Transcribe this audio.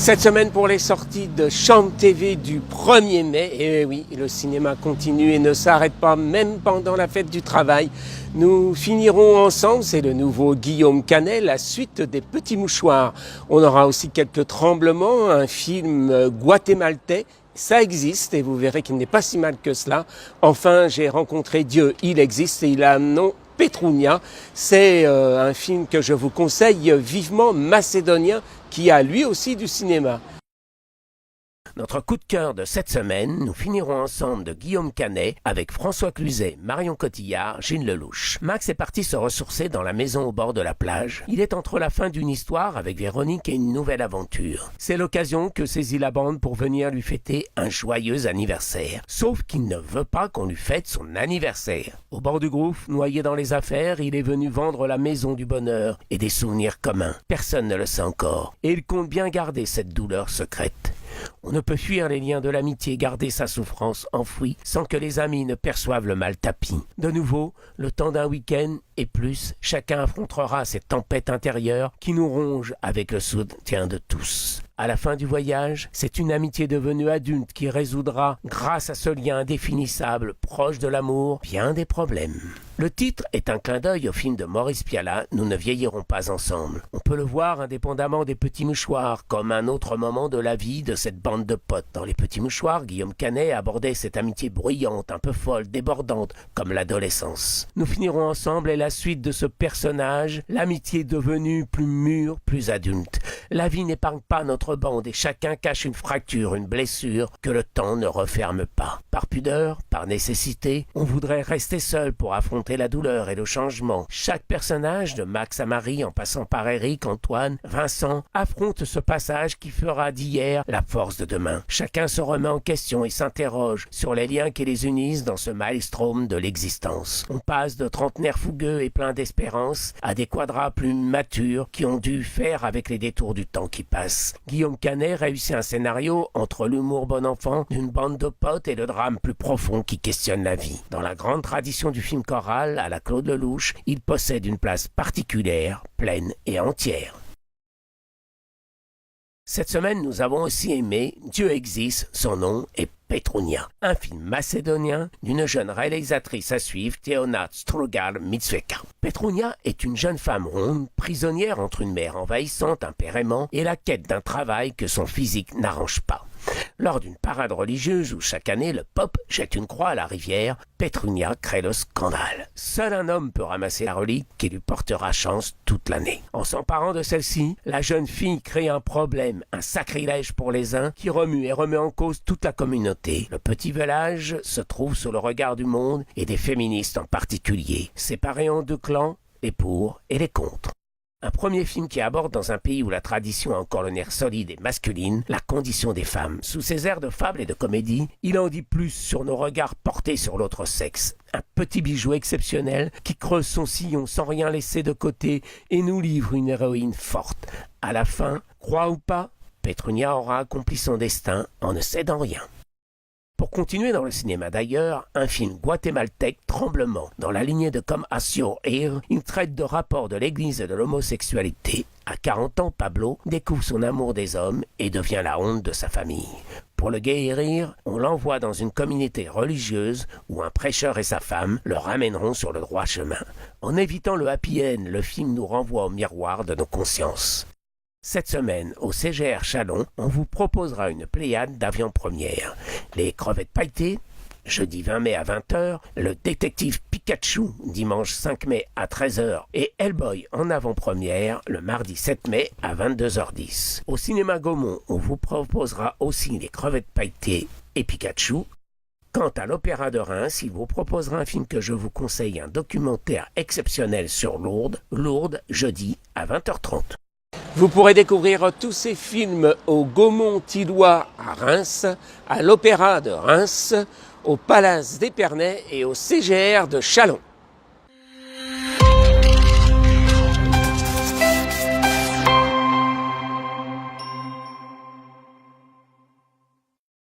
Cette semaine pour les sorties de Chante TV du 1er mai, et oui, le cinéma continue et ne s'arrête pas, même pendant la fête du travail. Nous finirons ensemble, c'est le nouveau Guillaume Canet, la suite des Petits Mouchoirs. On aura aussi quelques tremblements, un film guatémaltais. Ça existe et vous verrez qu'il n'est pas si mal que cela. Enfin, j'ai rencontré Dieu, il existe et il a un nom, Petrounia. C'est un film que je vous conseille vivement, macédonien, qui a lui aussi du cinéma. Notre coup de cœur de cette semaine, nous finirons ensemble de Guillaume Canet avec François Cluzet, Marion Cotillard, Gilles Lelouch. Max est parti se ressourcer dans la maison au bord de la plage. Il est entre la fin d'une histoire avec Véronique et une nouvelle aventure. C'est l'occasion que saisit la bande pour venir lui fêter un joyeux anniversaire. Sauf qu'il ne veut pas qu'on lui fête son anniversaire. Au bord du gouffre, noyé dans les affaires, il est venu vendre la maison du bonheur et des souvenirs communs. Personne ne le sait encore. Et il compte bien garder cette douleur secrète. On ne peut fuir les liens de l'amitié, garder sa souffrance enfouie, sans que les amis ne perçoivent le mal tapis. De nouveau, le temps d'un week-end et plus, chacun affrontera ces tempêtes intérieures qui nous rongent avec le soutien de tous. À la fin du voyage, c'est une amitié devenue adulte qui résoudra, grâce à ce lien indéfinissable proche de l'amour, bien des problèmes. Le titre est un clin d'œil au film de Maurice Pialat, Nous ne vieillirons pas ensemble. On peut le voir indépendamment des Petits Mouchoirs, comme un autre moment de la vie de cette bande de potes. Dans les Petits Mouchoirs, Guillaume Canet abordait cette amitié bruyante, un peu folle, débordante, comme l'adolescence. Nous finirons ensemble et la suite de ce personnage, l'amitié devenue plus mûre, plus adulte. La vie n'épargne pas notre bande et chacun cache une fracture, une blessure que le temps ne referme pas. Par pudeur, par nécessité, on voudrait rester seul pour affronter la douleur et le changement. Chaque personnage, de Max à Marie en passant par Eric, Antoine, Vincent, affronte ce passage qui fera d'hier la force de demain. Chacun se remet en question et s'interroge sur les liens qui les unissent dans ce maelstrom de l'existence. On passe de trentenaires fougueux et pleins d'espérance à des quadras plus matures qui ont dû faire avec les détours du temps qui passe. Guillaume Canet réussit un scénario entre l'humour bon enfant d'une bande de potes et le drame plus profond qui questionne la vie. Dans la grande tradition du film choral, à la Claude Lelouch, il possède une place particulière, pleine et entière. Cette semaine, nous avons aussi aimé Dieu existe, son nom est Petrounia, un film macédonien d'une jeune réalisatrice à suivre, Teona Strugar-Mitsveka. Petrounia est une jeune femme ronde, prisonnière entre une mère envahissante, un père aimant, et la quête d'un travail que son physique n'arrange pas. Lors d'une parade religieuse où chaque année le pape jette une croix à la rivière, Petrounia crée le scandale. Seul un homme peut ramasser la relique qui lui portera chance toute l'année. En s'emparant de celle-ci, la jeune fille crée un problème, un sacrilège pour les uns qui remue et remet en cause toute la communauté. Le petit village se trouve sous le regard du monde et des féministes en particulier, séparés en deux clans, les pour et les contre. Un premier film qui aborde dans un pays où la tradition a encore le nerf solide et masculine, la condition des femmes. Sous ses airs de fable et de comédie, il en dit plus sur nos regards portés sur l'autre sexe. Un petit bijou exceptionnel qui creuse son sillon sans rien laisser de côté et nous livre une héroïne forte. À la fin, crois ou pas, Petrounia aura accompli son destin en ne cédant rien. Pour continuer dans le cinéma d'ailleurs, un film guatémaltèque, Tremblement, dans la lignée de Come As You Hear, il traite de rapports de l'église et de l'homosexualité. À 40 ans, Pablo découvre son amour des hommes et devient la honte de sa famille. Pour le guérir, on l'envoie dans une communauté religieuse où un prêcheur et sa femme le ramèneront sur le droit chemin. En évitant le happy end, le film nous renvoie au miroir de nos consciences. Cette semaine, au CGR Chalon, on vous proposera une pléiade d'avant-première. Les crevettes pailletées, jeudi 20 mai à 20h, le détective Pikachu, dimanche 5 mai à 13h, et Hellboy en avant-première, le mardi 7 mai à 22h10. Au cinéma Gaumont, on vous proposera aussi les crevettes pailletées et Pikachu. Quant à l'Opéra de Reims, il vous proposera un film que je vous conseille, un documentaire exceptionnel sur Lourdes, jeudi à 20h30. Vous pourrez découvrir tous ces films au Gaumont-Tilloy à Reims, à l'Opéra de Reims, au Palace d'Épernay et au CGR de Châlons.